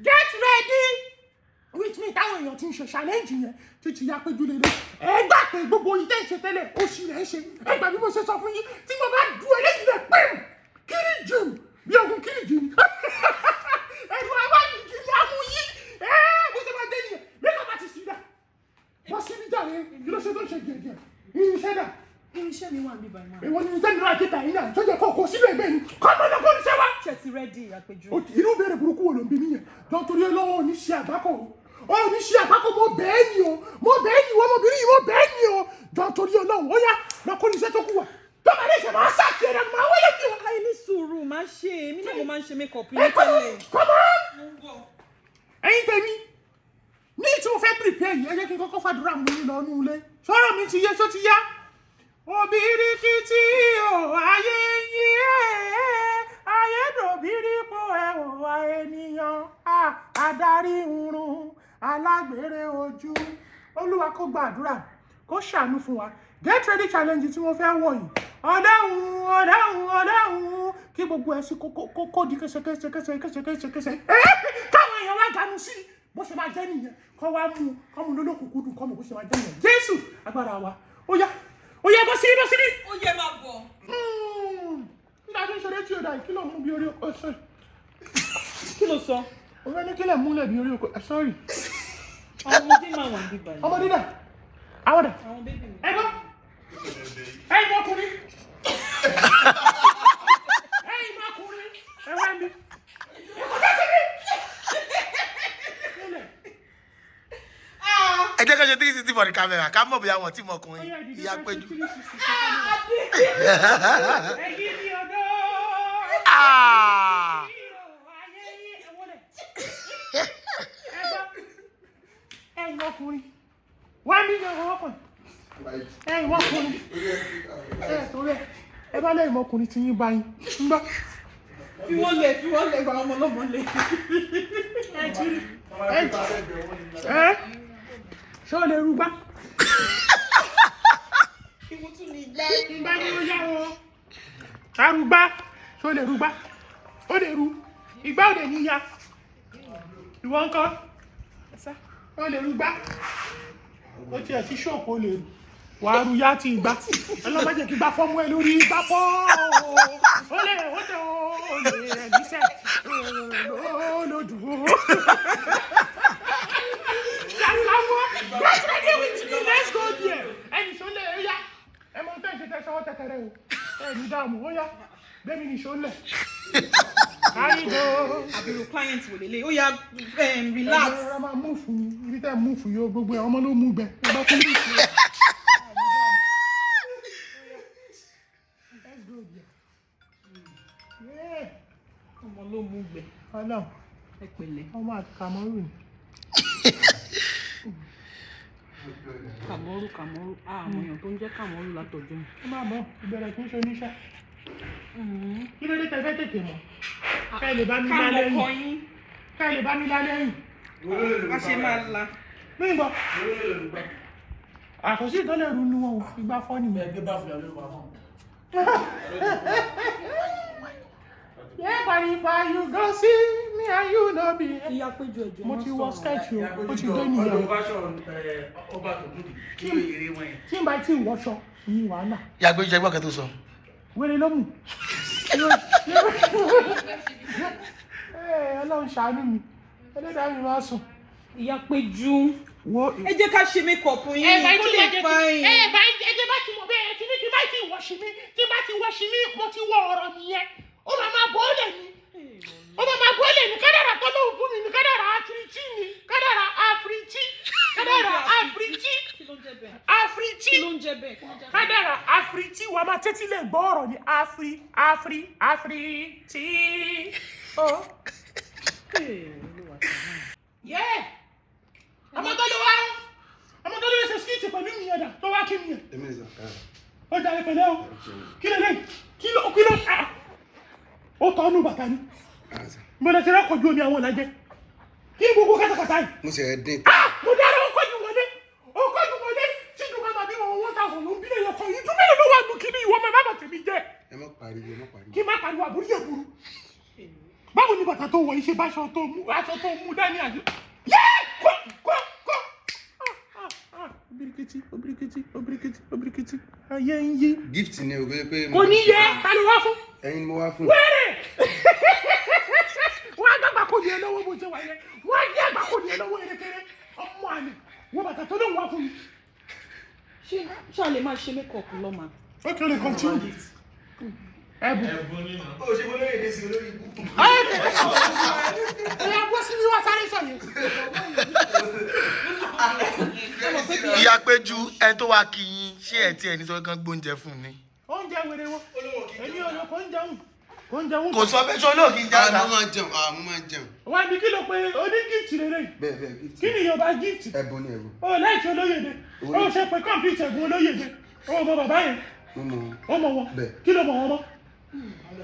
Get ready with me. Táwọn èèyàn ti ń ṣe challenge yẹn títí ya péjú lélẹ̀. Ẹ gbà pé gbogbo yìí tẹ́ ń ṣe tẹ́lẹ̀ ó sì rẹ̀ ń ṣe. Ẹ gbà bí mo ṣe sọ fún yín tí mo bá du eléyìí lẹ̀ pẹ́m kiri jù bí ogun kiri jù ni. Ẹ̀rù àwọn ìjì ni a mú yí. Bó ṣe máa dé nìyẹn mẹ́ta bá ti sí dà. Wọ́n sí níjà rẹ̀ kí ló ṣe tó ń ṣe gẹ̀gẹ̀. Irinṣẹ́ dà. Irinṣẹ́ mi wà ní báyìí náà. Èwo ni irinṣẹ́ mi náà kíkà yín náà tó jẹ́ kó sílẹ̀ ẹgbẹ́ ni. Kọ́mọ náà kó iṣẹ́ wa. Ṣé ti rẹ́dí àpèjú? Inú bèrè burúkú wo ló ń bí nìyẹn? Jọ torí ọlọ́wọ́ oníṣẹ́ àgbákò. Oníṣẹ́ àgbákò mo bẹ́ẹ̀ ni o. Mo bẹ́ẹ̀ ni ọmọbìnrin yìí mo bẹ́ẹ̀ ni o. Jọ torí ọlọ́wọ́ ó yá lọ kó iṣẹ́ tó kù wá. Tọ́ba lè ṣe máa ṣàkí ẹ̀rọ máa wọlé kí o. Ayé ní sùúrù máa ṣe èmi náà mo máa ń ṣe make-up ní tẹ́lẹ̀. Come on! Ẹ̀yin tèmi ní tí mo fẹ́ prepare yìí ẹ jẹ́ kí n kọ́kọ́ fàdúrà mú yín lọ nú ilé. Sọ̀rọ̀ mi ti yé ṣó ti yá. Obìrìkìtì o ayé yín ayédòbírípo ẹ̀wọ̀n ènìyàn adarí irun alágbèrè ojú. Olúwa kó gba àdúrà kó ṣàánú fún wa. Get ready challenge tí mo fẹ́ wọ̀ yìí. Ọ̀dáhùn kí gbogbo ẹ̀ sí kó di kéṣekéṣe. Káwọn èèyàn wá ganu sí bó ṣe máa jẹ́ nìyẹn. Kọ́ wá mú kọ́mú lólókùnkúndùn kọ́mú bó ṣe máa jẹ́ nìyẹn. Jésù agbára wa. Ó yá bọ́ sí. Ó yẹ máa bọ̀. Nígbà tí ń ṣeré tí ó dà kí ló mú bí orí oko sorry. Kí ló sọ? Ó fẹ́ ní kí lè múlẹ̀ bí orí oko sorry. Ọmọdé máa wà níbí báyìí. Ọmọdé dà? Àwọn dà? Àwọn bébì mi. Ẹgbọ́? Ẹ̀yin ọkùnrin. Ẹ̀yin ọkùnrin. Ẹ̀wẹ́ mi. Ẹ jẹ́ ká ṣe 360 for the camera ká mọ̀ bóyá wọn tí mo ọkùnrin ìyá péjú. Ẹ̀yin ni ọ̀dọ́. Ẹ̀yin ọkùnrin. Wá mi yan ọwọ́ kan. Ẹ̀yin ọkùnrin. Torí ẹ bá lẹ́yìn ọkùnrin tí yín bá yín. Ń gbọ́. Fi wọ́n lẹ̀ fún ọmọ ọlọ́mọ lẹ̀. Ṣé o lè rúgbá? Ìwọ tún ní gbá. Ìgbà ni ó yá o. Arúgbá. Ṣé o lè rúgbá? Ó lè rú. Ìgbà ò lè ní ya. Ìwọ ńkọ́? Ó lè rúgbá. Ó tiẹ̀ sí ṣọ́ọ̀pù ó lè rú. Wà á rú yá ti ìgbà. Ọlọ́mọ jẹ́ kí gbá fọ́mú ẹ lórí ìgbà pọ́. Ó lè ẹ̀mísẹ̀. Ó lòdù. Get ready with me, let's go there. Ẹni ṣó lẹ̀ ó yá. Ẹ mọ tẹ́ ṣe tẹ́ ṣọwọ́ tẹ́tẹ́rẹ́ o. Ẹni dààmú ó yá. Bẹ́ẹ̀ni ni ṣó lẹ̀. Káyìdó. Àbúrò client wò lélẹ̀. Ó yá relax. Ẹ máa mú fún mi. Ibi tẹ́ mú fún yóò gbogbo ẹ̀ ọmọ ló mú gbẹ. Ẹ bá tún mú fún mi. Let's go there. Ọmọ ló mú gbẹ. Ọlọ́run. Ẹ pẹ̀lẹ́. Ọmọ àti Cameroon. Kàmọ́rú. Àwọn èèyàn tó ń jẹ́ Kàmọ́rú látọ̀jọ́ yìí. Ó máa mọ̀ ìbẹ̀rẹ̀ kí n ṣe oníṣẹ́. Kí ló dé tẹ́ fẹ́ tètè mọ̀? Kẹ́ lè bá mi lálẹ́ yìí. Kẹ́ lè bá mi lálẹ́ yìí. A ṣe máa la. Nígbà. Àkọsí ìtọ́lẹ̀ ru nu wọn ò fi gbá fọ́ nìyẹn. Ẹgbẹ́ bá fi àlọ́ ìwà fún. Yeah, but if you go see me and you no be. Ìyá péjú ẹ̀jẹ̀. Mo ti wọ sketch o, ó ti dé nìyẹn. Ọba tó dúdú. Kí ló yẹrẹ wọn yẹn? Tí n bá tí ì wọṣọ, ní wàhálà. Ìyá péjú ẹgbẹ́ kan tó sọ. Wèrè ló mú. Ọlọ́run ṣàánú mi. Ẹlẹ́dàá mi máa sùn. Ìyá péjú. Wo. Ẹ jẹ́ ká ṣe make-up yín. Kó lè fine. Ẹ bá ti mọ̀ bẹ́ẹ̀ tí ní kí bá ti wọ̀ṣì mi, tí bá ti wọ̀ṣì mi, mo ti wọ ọ̀rọ̀ nìyẹn. Ó máa bọ́ọ̀lẹ̀ ni. Ó máa bọ́ọ̀lẹ̀ ni kádàrà tó lóhùn fún mi ni kádàrà àfìrìtì ni. Kádàrà àfìrìtì. Kádàrà àfìrìtì. Àfìrìtì. Kádàrà àfìrìtì wà máa tẹ́tí lè gbọ́ ọ̀rọ̀ ni àfìrìtì. Yeah. Ọmọ tó lè ṣe skit pẹ̀lú mi yẹn dà tó wá kí mi yẹn. Ó jàre pẹ̀lẹ́ o. Kí lè kí ló ó tọ́ ọ́nù bàtà ni. Mo lè ṣe rẹ́kọ̀ọ́ ju omi àwọn ọ̀làjẹ́. Kí gbogbo kátàkátà yìí. Mo ṣe dín. Mo dára ó kọ́jú wọlé tí ìdùnnú bàbá bí wọn 1,000 ló ń bí lè yọkọ̀ yìí. Ìdúmẹ́lẹ̀ ló wà kí má pariwo àbúrò yẹ burú báwo ni bàtà tó wọ̀ yìí ṣe bá aṣọ tó mú dání àjò kó obìrìkìtì ayé ń yí. gift ni o pé kò ní yẹ ta ló wá fún. ẹ̀yin ni mo wá fún. wẹ́rẹ̀ wọ́n á gbàgbà kò ní ẹ lọ́wọ́ bó ṣe wà yẹn wọ́n á yẹ àgbà kò ní ẹ lọ́wọ́ erékeré ọmọ àlè wọ́n bàtà tó lóun wá fún mi. ṣé a lè máa ṣe makeup lọ́mà. ó kéré continue. ẹ̀bùn nínú. ó ṣe mo lóye dé sí olórí ibú. ẹ̀yà bọ́ sí mi wá sáré sọ yẹn. ìyá péjú ẹni tó wá kí yín ṣé ẹ tí ẹni sọ kán gbóúnjẹ fún ni. oúnjẹ wèrè wọn èmi ò lọ kó ń jẹun. kò sọ bẹ́ẹ̀ sọ lóò kí n já mo máa jẹun mo máa jẹun. wá ní kí ló pé oní gift lélẹ̀ bẹ́ẹ̀ gift. kí ni Yorùbá gift. ẹ̀bùn ni ẹ̀bùn. ó láìsí olóyèdè ó ṣe pé kọ́mpútà ẹ̀bùn olóyèdè ó mọ bàbá yẹn ó mọ wọn kí ló mọ wọn mọ.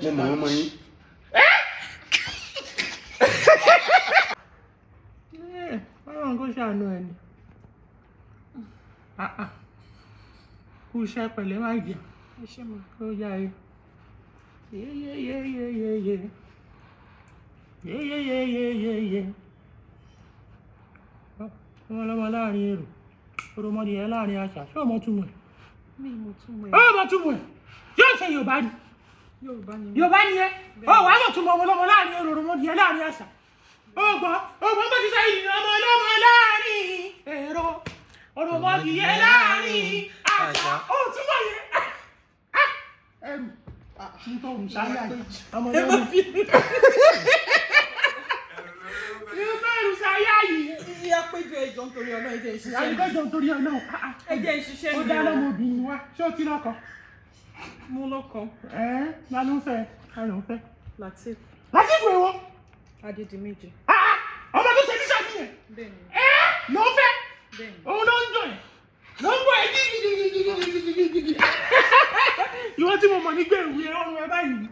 mo mọ̀ wọ́n mọ yín. Ọlọ́run kó ṣàánú ẹni kú iṣẹ́ pẹ̀lẹ́ máa jẹ kó yá ẹ yeyeyeyeyeye ọmọlọmọ láàrin èrò oromọdé ẹ láàrin àṣà ṣé ọmọ túmọ̀ ẹ ọmọ túmọ̀ ẹ yóò ṣe Yorùbá ni ẹ ó wàá mọ̀ túmọ̀ ọmọlọmọ láàrin èrò oromọdé ẹ láàrin àṣà ọgbọ́n bó ti sẹ́yìn ní ọmọlọmọ láàrin èrò oromọdé ẹ láàrin àṣà ó túmọ̀ yẹ ẹrù nítorí sáyà yìí ọmọlọmọ nítorí sáyà yìí. ìyá péjọ ẹjọ nítorí ọ̀nà ẹjẹ ìṣiṣẹ́ mi. àyíkájọ nítorí ọ̀nà ẹjẹ ìṣiṣẹ́ mi. ó dá lọ́mọbìnrin wa ṣé ó ti lọ́kọ. mú lọ́kọ. la ló ń fẹ́ ló ń fẹ́. Lateef èwo. Adedimeji. ọmọ tó ṣe níṣà nìyẹn. bẹ́ẹ̀ni. ló ń fẹ́. bẹ́ẹ̀ni. òun ló ń jọ ẹ̀ ló ń bọ̀ ẹ́ gidigidi. ìwọ tí mo mọ̀ nígbà ìwé ọrùn ẹ báyìí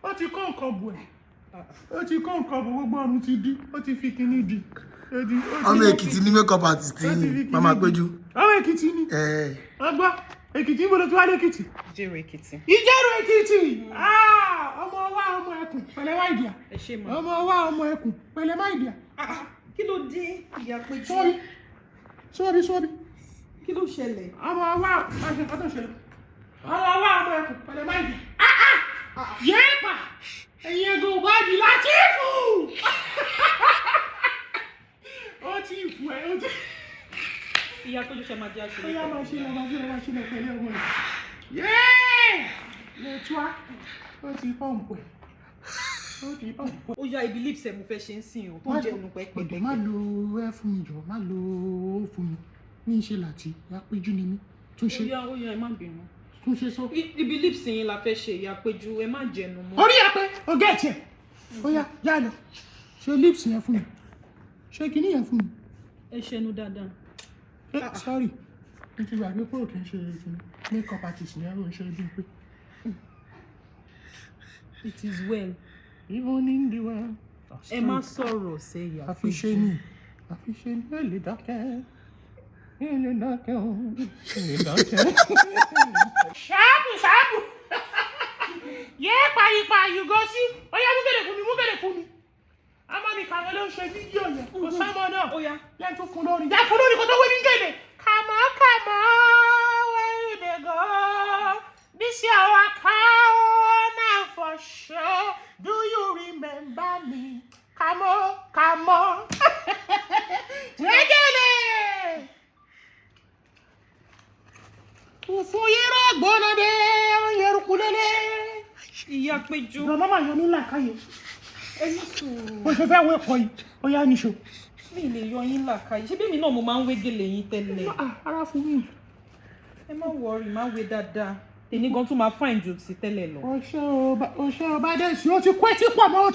ó ti kó nǹkan bù ẹ̀ ó ti kó nǹkan bù gbogbo ọrùn ti dí ó ti fi kinní di. ọmọ Èkìtì ní makeup artist yín mama péjú. ọmọ Èkìtì ni. ọgbọ́n Èkìtì ń bolo tí wàá lẹ́kìtì. Ìjẹ̀rò Èkìtì. Ìjẹ̀rò Èkìtì. ọmọ wa ọmọ ẹkùn pẹ̀lẹ́ wá ìdíà. ẹ ṣe mọ. ọmọ wa ọmọ ẹkùn pẹ̀lẹ́ má ìdíà. kí ló dé ìyá péjú. sọ́ọ́bí. kí ló ṣẹlẹ̀. ọmọ wa ọmọ ẹkùn pẹ̀lẹ́ má ìdíà. yéèpà ẹ̀yin ẹ̀gùn ògbàdì Látìfù. ó ti fù ẹ́ ó ti. ìyá péjú ṣe máa jẹ́ àṣírí. ó yá máa ṣe lọ pẹ̀lú ọmọ rẹ̀. lè tú á ó ti pọ̀npù ẹ̀. ó yá ibi lips ẹ̀ mo fẹ́ ṣe ń sìn o tó ń jẹ́ ònú pẹ́pẹ́. má lo ẹ fún mi jọ má lo ó fún mi ní ìṣe láti ìyá péjú ni mí tún ṣe. ó yá ẹ má bínú. tún ṣe sọ. ibi lips yín la fẹ́ ṣe ìyá péjú ẹ má jẹnu mọ́. orí ẹ pé ọgá ẹ̀ tiẹ̀ ó yá yá lọ ṣe lips yẹn fún mi ṣe kinní yẹn fún mi. ẹ ṣẹnu dáadáa. sorry n ti gbàgbé pé òkè ń ṣe kinní makeup artist yẹn ló ń ṣe Bimpe. it is well. even in the world. ẹ má sọ̀rọ̀ ṣe ìyá péjú. àfiṣe ni ẹ lè dákẹ́ ẹ lè dákẹ́ o ẹ lè dákẹ́. ṣáàbù yéé paripa yùgò sí ọyá mú bèrè fún mi ọmọ mi kàwé ló ń ṣe fídíò yẹn kò sọmọ náà yẹn tún fún lórí kó tó wé ní gèlè. kàmọ́ where you dey go this your waka now for sure do you remember me kàmọ́ wégele fún yẹ́rọ gbọ́nà dé yẹ́rù kulele. ìyá péjú. ìrọ̀lọ́ máa yọ mí làkàyè. ẹni sùúrù. bó ṣe fẹ́ wé kọ́ yìí ó yá níṣó. mi lè yọ yín làkàyè ṣé bí mi náà mo máa ń wé gèlè yín tẹ́lẹ̀. ara fún mi. ẹ má wọrí má wé dáadáa tèmi gan tún máa fáìn ju ti tẹ́lẹ̀ lọ. ọṣẹ ọba dẹ́sí ó ti kó etí pọ̀ mọ́.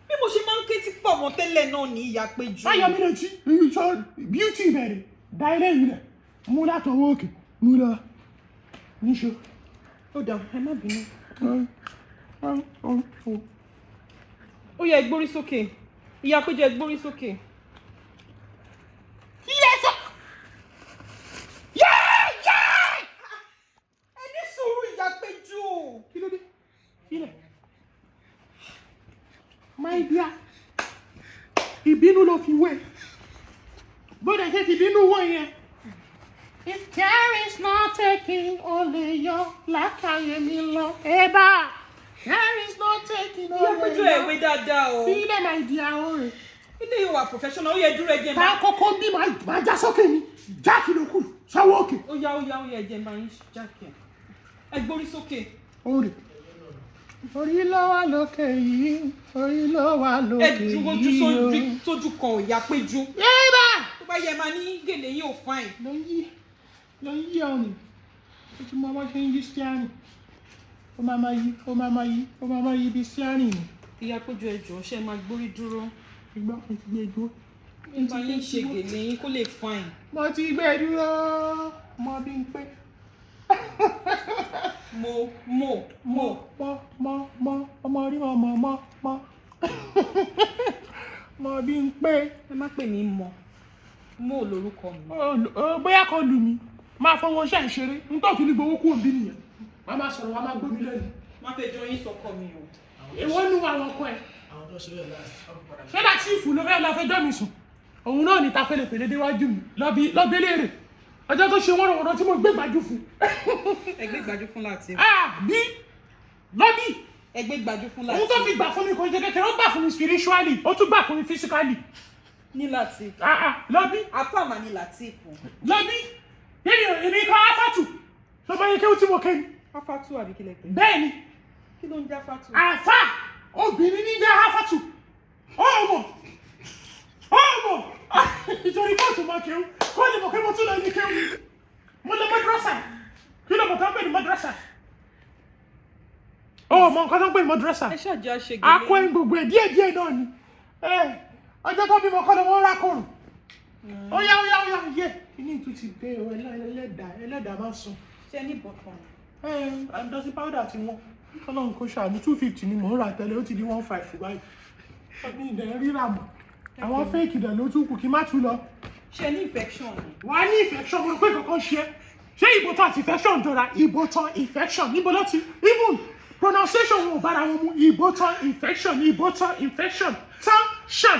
bí mo ṣe máa ń ké tí pọ̀ mọ́ tẹ́lẹ̀ náà ní ìyá péjú. báyọ̀ mi lè jí ìṣọ́ bíútì bẹ̀rẹ̀ dá ilé yìí rẹ̀ mú látọwọ́ òkè mú lọ níṣó. ó dà ẹ má bínú. ó yá ẹ gbórí sókè ìyá péjú ẹ gbórí sókè. ilé sọ. ẹ ní sùúrù ìyá péjú. dear. Ìbínú ló fi wé. Bọ́dẹ̀ ṣe fi ìbínú wọ̀ yẹn. If care is not taking only your lákàyè mi lọ. Eba, care is not taking Ìyá only Péjú your. ẹ̀wé dáadáa o. Fílẹ̀ my dear o rẹ̀. Ilé ìwà professional ó yẹ dúró ẹjẹ Ká kọ́kọ́ bí máa já sókè ni. Jáàkì ló kù, sáwọ́ òkè. Ó yá ẹjẹ máa ń jákè. Ẹ gbórí sókè. O rẹ̀. Orí ló wà lókè yìí, orí ló wà lókè Ẹ yìí o. dúró sójú kan Ìyá Péjú. Eba! Tó bá yẹ máa ní gèlè yìí ò fine. Lọ yí ọ̀nì. Ó ti mọ bá ṣe ń yí steering. Ó máa yí bí steering ni. Ìyá Péjú ẹ jọ̀ọ́ ṣé máa gbórí dúró. Ìgbà mo ti gbé dúró. Ẹ bá yín ṣe gèlè yín kó lè fine. Mo ti gbé dúró. Mo bí ń pé. Mo. Ọmọ rí mọ. Mo bí ń pé. Ẹ má pè mí mọ. Mo lórúkọ mi. Bóyá kan lù mí. Máa fọwọ́ ṣe ìṣeré. N tó fi ní gbowó kú òbí nìyẹn. Wàá máa sọ̀rọ̀, wàá máa gbómi lẹ́nu. Má fẹ́ jọ yín sọkọ mi o. Èwo nú àwọn ọkọ ẹ̀. Àwọn tó ṣe bẹ́ẹ̀ láti ọ̀pọ̀ Ṣé Lateef ló fẹ́ lọ fẹjọ́ mi sùn? Òun náà ní ta fẹ́lẹ̀fẹ́lẹ́ déwájú mi lọ́bẹ̀lẹ́rẹ̀. Ọjọ́ tó ṣe wọ́rọ̀wọ́rọ̀ tí mo gbé gbájú fún. Ẹ gbé gbájú fún Lateef. Bí lọ́bí. Ẹ gbé gbájú fún Òun tó Lateef. fi gbà fún mi kò jẹ́ kékeré, ó gbà fún mi spiritually, ó tún gbà fún mi physically. Ní Lateef. Lọ́bí. Afáàmà ni Lateef. Lọ́bí. Èmi kan Afátù. Lọ́bọ̀ yẹ kéwù tí mo kẹ́ ni. Afátù àbí kílẹ̀ pé. Bẹ́ẹ̀ni. Kí ló ń jẹ́ Afátù? Àfá obìnrin ní jẹ́ Afátù. Ọmọ. Ìjọrí kóòtù máa kéwù. Kó lè mọ̀ pé mo tún lọ ilé kéwù. Mo lọ madrasa. Kí ló mọ̀ tó ń pè ní madrasa? Mọ̀ nǹkan tó ń pè ní madrasa. Ẹ ṣàjọ àṣegèlè. Akọ ẹ̀ gbogbo ẹ̀ díẹ̀ náà ni. Ọjọ́ tó bímọ kọ́ ló wọ́n rákòrò. Ó yá yé. Kíní ìtú ti dé o, ẹlẹ́dàá máa sùn. Ṣé ní bọ̀tàn? Àdọ́sí powder ti wọ́n. Ọlọ́run kò ṣàánú 250 ni mò ń rà tẹ́lẹ̀, ó ti di 15 báyìí. Ọdún ìdẹ̀ rírà mọ̀. Àwọn fake ìdẹ̀ ló tún kù kí má tún lọ. Ṣé ní infection ni? Wà á ní infection, mo rò pé kankan ṣe é. Ṣé ìbòtán àti infection jọra? Ìbòtán infection níbo ló ti? Even pronunciation wọn ò bára wọn mu. Ìbòtán infection. Tán ṣàn.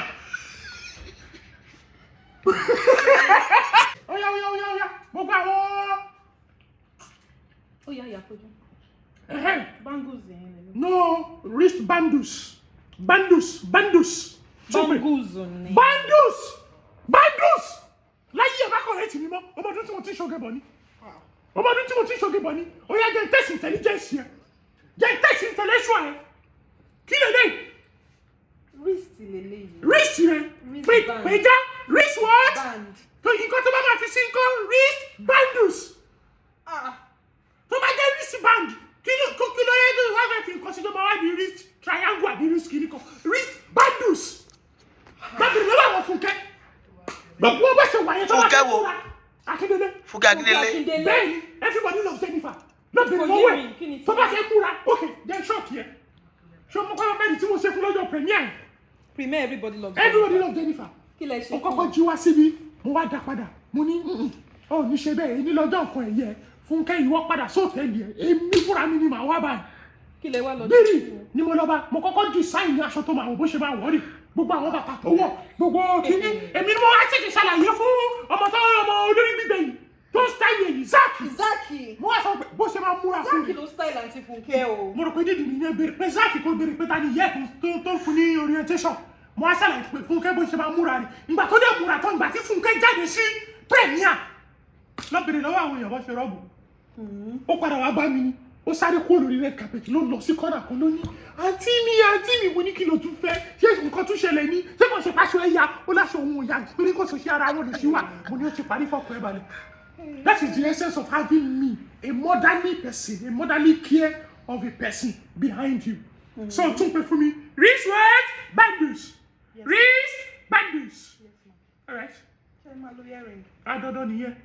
Ó yá. Gbogbo àwọn. Ó yá Ìyá Péjú. Bangles yẹn ni. No, wrist bandus. Bandus. Bangles ni. Bandus. Láyé ẹ̀ bá kọ̀ rẹ̀ tì mí mọ́. Ọmọdún tí mo ti ṣoge bọ̀ ni. Ó yá jẹ́ test intelligence yẹn. Jẹ́ test intellectual yẹn. Kí lè dé? Wrist lélẹ́yìí. Wrist yẹn. Wrist band. Pèjá. Wrist what? Band. Tó nǹkan tó bá máa fi sí nǹkan wrist bandus. Tó bá jẹ́ wrist band. Kí ló yẹ kí wọ́n fẹ́ fi nǹkan sí tó máa wá di wrist triangle àbí wrist kìíní kan? Wrist bandus. Bábìrì ló wà wọ́n Fúnkẹ́. Gbogbo bá ṣe wà yẹn tó wà Fúnkẹ́ wo? Akíndélé. Fúnkẹ́ Akíndélé. Bẹ́ẹ̀ni, everybody loves Jennifer. Lọ́bìnrin lọ́wọ́ ẹ̀. Tó bá fẹ́ múra, ok, then ṣọ́ọ̀kì ẹ̀. Ṣé o mọ kọ́ mẹ́rin tí mo ṣe fún lọ́jọ́ premiere? Premiere everybody loves Jennifer. Kí lẹ ṣe Ó kọ́kọ́ jí wá síbi, mo wá dá padà. Mo ní, ó ní ṣe bẹ́ẹ̀, èyí lọ́jọ́ nǹkan ẹ̀yẹ. Fúnkẹ́ ìwọ padà sóòtẹ́ẹ̀lì ẹ̀. Èmi fúnra mi ni màá wá báyìí. Kí lẹ wá lọ Bírì ni mo lọ bá, mo kọ́kọ́ design ní aṣọ tó máa wọ̀ bó ṣe máa wọ̀ rí. Gbogbo àwọn bàtà tó wọ̀, gbogbo kíní. Èmi ni mo wá ṣèṣe ṣàlàyé fún ọmọ olórí gbígbẹ yìí. Tó style yìí, Zaki. Mo wá sọ pé bó ṣe máa múra fún mi. Zaki ló style àǹtí Fúnkẹ́ o. Mo rò pé dídì nìyẹn béèrè pé Zaki kò béèrè pé ta ni yẹ tó fún ní orientation. Mo wá ṣàlàyé pé Fúnkẹ́ bó ṣe máa múra ni. Ìgbà tó dé múra tán, ìgbà tí Fúnkẹ́ jáde sí premier. Lọ́bìnrin lọ́wọ́ àwọn èèyàn bá ṣe rọ́ọ̀bù. Ó padà wá bá mi ni. Ó sáré kó lórí red carpet ló lọ sí kọ́nà kan lóní. Àǹtí mi mo ní kí ló tún fẹ́. Ṣé nǹkan tún ṣẹlẹ̀ ní? Ṣé kò ṣe pàṣẹ ẹ̀yà? Ó láṣọ òun òyà péré kò ṣe ara wọn lè ṣí wà. Mo ní ó ti parí fọ́ọ̀kù ẹ̀ balẹ̀. That is the essence of having me, a motherly person, a motherly care of a person behind you. So, tún pè fún mi, wrist what? Bandus. Wrist bandus. All right. Ṣé máa lo earring? Adọ́dọ́ nìyẹn.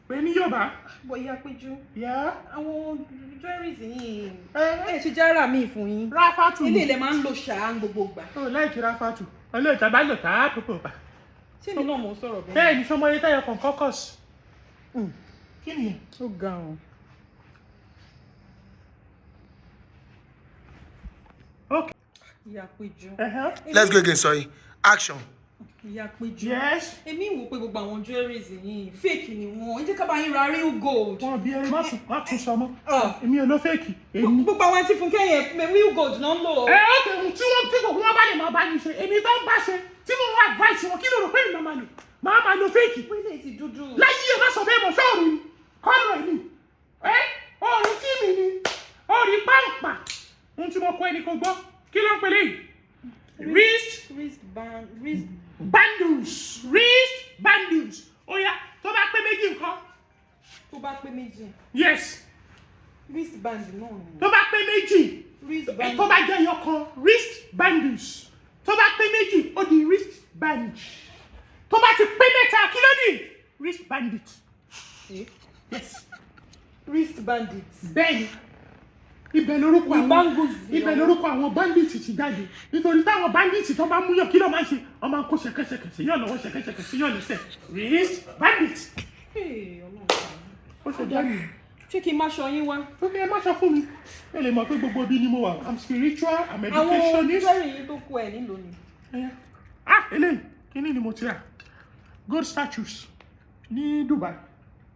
Pè ní Yorùbá. Bọ̀ Ìyá Péjú. Yeah. Àwọn jewelries yìí. Ẹ ṣe jára mi fún yín. Ráfátù. Ilé ilẹ̀ máa ń lo ṣáá gbogbo gbà. Oh, láìkí Ráfátù. Ọlọ́ọ̀ta bá lò tá a púpọ̀ pa. Ṣé mi náà mò ń sọ̀rọ̀ bẹ́ẹ̀? Bẹ́ẹ̀ ni sọmọ yẹn tẹ́yọ kan kọ́kọ́s. Kí ni? Ó ga ọ̀. Okay. Ìyá Péjú. Let's go again, sorry. Action. Ìyá Péjú. Yes. Èmi wò pé gbogbo àwọn jewelries yìí fake ni wọ́n. Ẹ jẹ́ ká bá yín ra real gold. Wọ́n bí ẹni má tún sọ mọ́. Èmi ò lọ fake. Gbogbo àwọn tí Fúnkẹ́ yẹn real gold náà ń lò. Okay, tí gbogbo wọn bá lè máa bá mi ṣe, èmi tó ń bá ṣe, tí mo wá advice wọn, kí ló rò pé ìmọ̀ máa lò? Màá máa lo fake. Pélé ti dúdú. Láyé ẹ̀ má sọ bẹ́ẹ̀ mọ̀ sọ́ọ̀rù ni, kọ́lù ẹ̀ ni. Orin tí mi ni, orin pàǹpà. Ohun tí mo kọ ẹni kò gbọ́, kí ló ń pè léyìí? Wrist bandage. Ó yá, tó bá pé méjì nǹkan. Tó bá pé méjì. Yes. Wrist band náà ni. Tó bá pé méjì. Wrist band. Tó bá jẹ́ ẹyọkan, wrist bandage. Tó bá pé méjì, ó di wrist bandage. Tó bá ti pé mẹ́ta, kí ló dì? Wrist bandage. Yes. Wrist bandit. Bẹ́ẹ̀ni. Ibẹ̀ lórúkọ àwọn bandits ti jáde. Nítorí táwọn bandits tó bá mú yàn kí ló máa ṣe? Wọ́n máa ń kó ṣẹ̀kẹ̀ṣẹ̀kẹ̀ sí yàn lọ́wọ́ ṣẹ̀kẹ̀ṣẹ̀kẹ̀ sí yàn lẹ́sẹ̀. Wrist bandit. Ó ṣe jẹ́ nìyẹn. Ṣé kí n má ṣọ yín wá? Tókè ẹ má sọ fún mi. Ẹ lè mọ̀ pé gbogbo ibi ni mo wà. I'm spiritual, I'm educationist. Àwọn jewelry yìí tó kú ẹ̀ nílò ni. Eléyìí, kíní ni mo ti rà. Gold statues ní Dubai.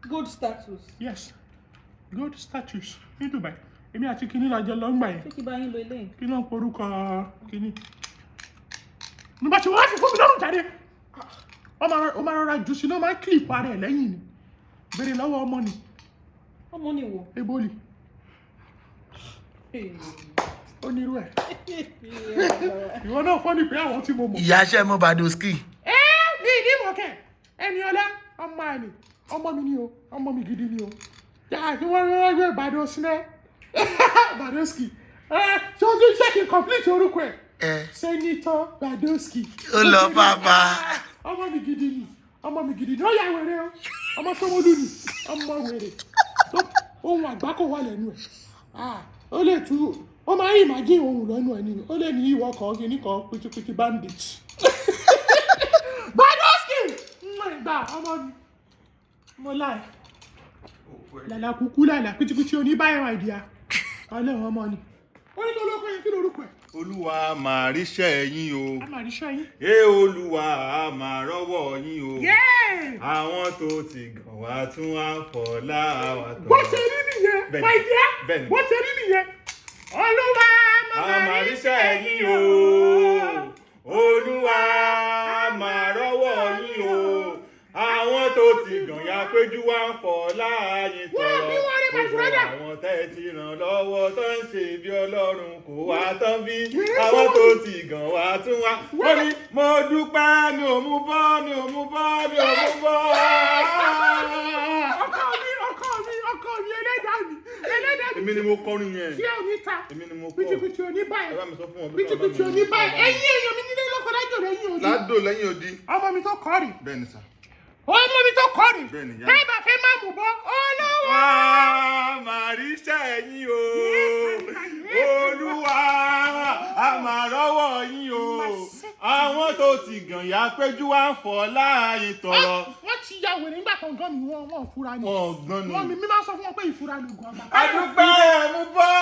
Gold status. Yes, gold statues ní Dubai. Èmi àti kíní la jọ lọ ń gbà yẹn. Ṣé kí bá yín lo eléyìí? Kí ló ń porúkọ kíní? Nígbà tí wọ́n fi fún mi lọ́rùn jáde. Ó máa rọra jù sí ló máa ń clip ara ẹ̀ lẹ́yìn ni. Béèrè lọ́wọ́ ọmọ ni. Ọmọ ni wo? Eboli. Ó nírú ẹ̀. Ìwọ náà fọ́ ni pé àwọn tí mo mọ̀. Ìyá ṣẹ́ mọ́ Badoski. Mi ní ìmọ̀kẹ́. Ẹniọlá, ọmọ àlè. Ọmọ mi ni o. Ọmọ mi gidi ni o. Yàrá kí wọ́n rán ẹgbẹ́ Badosne. Badoski. Ṣé o tún ṣe kí n complete orúkọ ẹ̀? Senator Badoski. Ó lọ bàbá. Ọmọ mi gidi ni. Ọmọ mi gidi ni. Ó yà wèrè o. Ọmọ Ṣómólú ni. Ọmọ wèrè. Ohun àgbákò wà lẹ́nu ẹ̀. Ó lè tú. Ó máa ń imagine ohun lẹ́nu ẹ̀ ni. Ó lè ní ìwọ kan kí ní kan pìtìpìtì bandage. Badoski! Ìgbà ọmọ mi. Mo láì. Làlà kúkú làlà pìtìpìtì oníbàyọ̀ àìdíà. Ọlọ́run ọmọ ni. Ó ní kí olóko yẹn kí lorúkọ ẹ̀? Olúwa máa ríṣẹ́ yín o. A máa ríṣẹ́ yín. Olúwa máa rọ́wọ́ yín o. Àwọn tó ti gàn wá tún wá fọ̀ láwa tó. Bó ṣe rí nìyẹn, my dear. Bó ṣe rí nìyẹn. Olúwa máa ríṣẹ́ yín o. Olúwa máa rọ́wọ́ yín o. Àwọn tó ti gàn ya péjú wá ń fọ̀ láàyè tọrọ. Gbogbo àwọn tẹ́ ti ràn lọ́wọ́ tó ń ṣe bí Ọlọ́run kò wá tán bí. Àwọn tó ti gàn wá tún wá. Ó ní mo dúpẹ́ mi ò mú bọ́ mi ò mú bọ́ mi ò mú bọ́. Ọkọ mi, ẹlẹ́dàá mi. Èmi ni mo kọrin yẹn. Ṣé o ní ta? Èmi ni mo kọ. Pìtìpìtì oníbàyẹ̀. Ẹ bá mi sọ fún wọn. Pìtìpìtì oníbàyẹ̀. Ẹ̀yin èèyàn mi nílé lóko lájò lẹ́yìn odi. Ládò lẹ́yìn odi. Ọmọ mi tó kọ́ rè. Bẹ́ẹ̀ni sà. Ọmọ mi tó kọ́ rè. Bẹ́ẹ̀ni yá. Bẹ́ẹ̀ bá fẹ́ máa mú bọ́. Olówó. Máa ríṣẹ́ yín o. Olúwa a máa rọ́wọ́ yín o. Àwọn tó ti gàn ya péjú wá ń fọ̀ láàyè tọrọ. Wọ́n ti ya wèrè nígbà kan gan mi wọ́n fura ni. Wọ́n gan ni. Wọ́n mi máa sọ fún wọn pé ìfura ló gan gbà. Adúpẹ́ mú bọ́.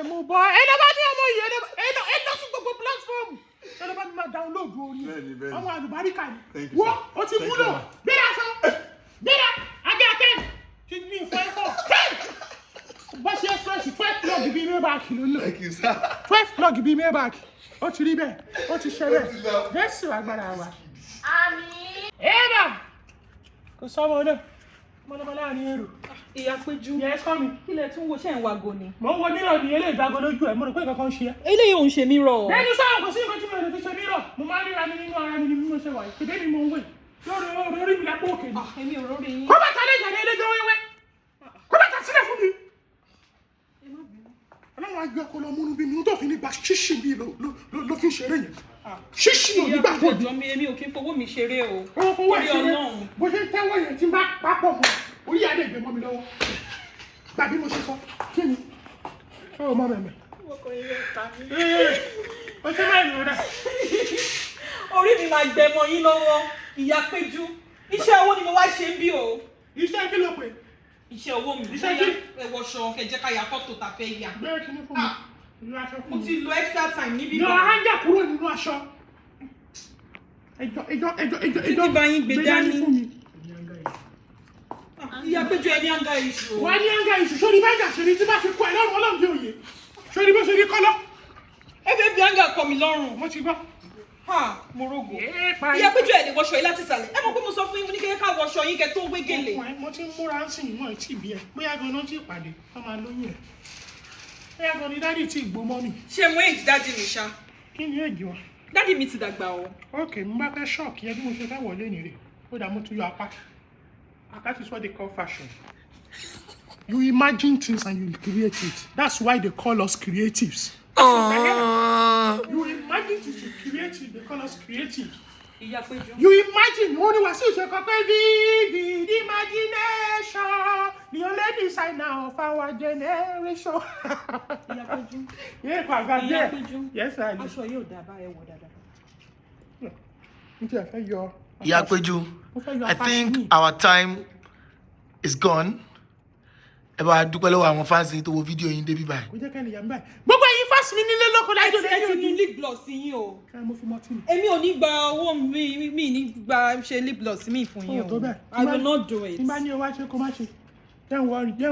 Mú bọ́. Ẹ lọ bá ní ọmọ yìí, ẹ lọ sí gbogbo platform. Ẹ lọ bá mi máa download orin. Àwọn àlùbáríkà ni. Wọ́n o ti wúlò. Gbéra sọ. Gbéra. Ajá 10. Ti ní ìfẹ́ fọ́. 10. Bọ́ ṣe fresh 12 plug bíi Maybach ló lò. 12 plug bíi Maybach. Ó ti rí bẹ́ẹ̀. Ó ti ṣe bẹ́ẹ̀. Jésù agbára wa. Àmín. Eva. Kò sọ́mọ náà. Mọ́lọ́mọ́ láàrin èrò. Ìyá Péjú. Yes, kọ́ mi. Kí lẹ tún wo ṣẹ́ ń wago ni? Mo ń wo mírọ̀ ní eléyìí ìdágo lójú ẹ̀, mo rò pé kankan ń ṣe ẹ́. Eléyìí ò ń ṣe mí rọ̀. Lẹ́nu sáà kò sí nǹkan tí mo lè fi ṣe mírọ̀. Mo máa ń ríra mi nínú ara mi ní bí mo ṣe wà yìí. Kèdè ni mo ń wè. Lórí orí mi lápò òkè ni. Èmi ò rórí yín. Kó bàtà lè jàdé ẹlẹ́jọ́ wẹ́wẹ́. Kó bàtà sílẹ̀ fún mi. Ọlọ́run á gbé ọkọ lọ múnú bí mi tó fi ní gba ṣíṣì bí ló fi ń ṣeré yẹn. Ṣíṣì ò ní gbà tó di. Èmi ò kí ń fowó mi ṣeré o. Owó ẹ̀ ṣeré. Bó ṣe ń tẹ́wọ́ yẹn tí ń bá papọ̀ mọ́, orí adé ìgbẹ́ mọ́ mi lọ́wọ́. Gbà bí mo ṣe sọ, kí ni? Ṣé o mọ mẹ́mẹ́? Ó ṣe máa ń lò rẹ̀. Orí mi máa gbẹmọ yín lọ́wọ́, Ìyá Péjú. Iṣẹ́ owó ni mo wá ṣe ń bí o. Iṣẹ́ kí ló pè? Iṣẹ́ owó mi. Iṣẹ́ kí? Ẹ wọṣọ kẹ́ jẹ́ ká ya fọ́tò tá fẹ́ yà. Bẹ́ẹ̀ kí ni fún mi? Ìlú aṣọ fún Mo mi. ti lo extra time níbí. Yọ aránjà kúrò nínú aṣọ. Ẹjọ́. Títí bá yín gbé dání. fún mi. Ìyá Péjú ẹni àǹgá iṣu. Wà á ní àǹgá iṣu sórí bájà ṣèlú tí bá fi kọ ẹ lọ́rùn ọlọ́run bí òye. Sórí bó ṣe rí kọ́lọ́. Ẹ fẹ́ fi àǹgá kọ mi lọ́rùn. Mo ti gbọ́. Ha, mo rogo. Ìyá Ìyá Péjú ẹ̀ lè wọṣọ yìí láti ìsàlẹ̀. Ẹ mọ̀ pé mo sọ fún yín ní kẹ́kẹ́ ká wọṣọ yín kẹ́ tó wé gèlè. Mo ti ń múra sí ìmọ̀ ìtì bí ẹ. Bóyá gan-an tí ìpàdé wọ́n máa lóyún ẹ̀. Bóyá gan-an ni dádì tí ìgbó mọ́ mi. Ṣé mo èjì dájú mi ṣá? Kí ni èjì wa? Dádì mi ti dàgbà o. Ok, mo bá fẹ́ ṣọ́ọ̀kì ẹ bí mo ṣe fẹ́ wọlé ní rè. Ó dà mo tún yọ apá. That is what they call fashion. You imagine things and you create it. That's why they call us creatives. You imagine things, you create it, they call us creatives. Ìyá Péjú. You imagine, only was such a vivid imagination, the only designer of our generation. Ìyá Péjú. Yeah, Papa. Ìyá Péjú. Yes, I do. Aṣọ yóò dà bá ẹ wọ dáadáa. Ìyá Péjú, I think our time is gone. Ẹ bá dúpẹ́ lọ́wọ́ àwọn fans yín tó wo fídíò yín débi báyìí. Gbogbo ẹ̀yin fans mi nílé lóko lájọ Ẹ ti ní lip gloss yín o. mo fi mọtí mi. Èmi ò ní gba owó mi ní gba ṣe lip gloss mi fún yín tó o. bẹ́ẹ̀. I will not do it. Tí bá ní o wá ṣe kó má ṣe. Jẹ́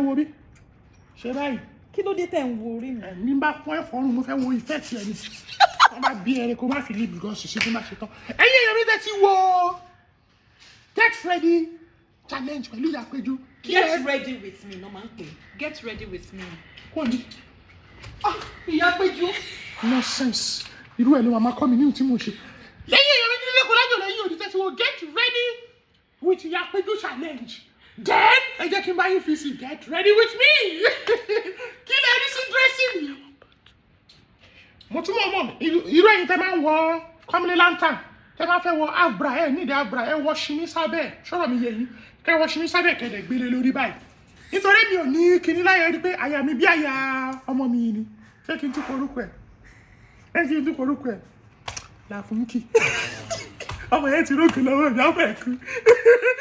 ń wo bí. Ṣé báyìí? Kí ló dé tẹ̀ ń wo orí mi? Ẹ̀mí bá fún ẹ̀fọ́ ọ̀run mo fẹ́ wo ìfẹ́ tiẹ̀ ni. Wọ́n bá bí ẹrẹ kó má fi lip gloss sí kó má ṣe tán. Ẹ̀yin èèyàn mi tẹ́ ti wo Get Ready Challenge pẹ̀lú Ìyá Péjú. Get ready with me, no máa ń pè. Get ready with me. Kò ní. Ìyá Péjú. Nonsense. Irú ẹ̀ ló máa kọ́ mi ní ohun tí mo ṣe. Lẹ́yìn èèyàn mi nílé lóko lájọ lẹ́yìn òdì tẹ́ ti wo Get Ready with Ìyá Péjú Challenge. Then ẹ jẹ́ kí n bá yín fi sí Get Ready with me. Kí lè rí sí dressing mi? Mo tún mọ̀ irú ẹ̀yin tẹ́ máa ń wọ comedy lantern tẹ́ máa fẹ́ wọ half bra ẹ̀ nídìí half bra ẹ̀ wọ ṣimí sábẹ́ ṣọ́rọ̀ mi yẹ yín kẹ́ wọ ṣimí sábẹ́ kẹ́dẹ̀ gbélé lórí báyìí nítorí mi ò ní kinní láyé rí pé àyà mi bí àyà ọmọ mi ni ṣé kí n tún korúkọ ẹ̀ Làfúnkì ọmọ yẹn ti rókè lọ́wọ́ ìyá ọmọ ẹ̀ kú.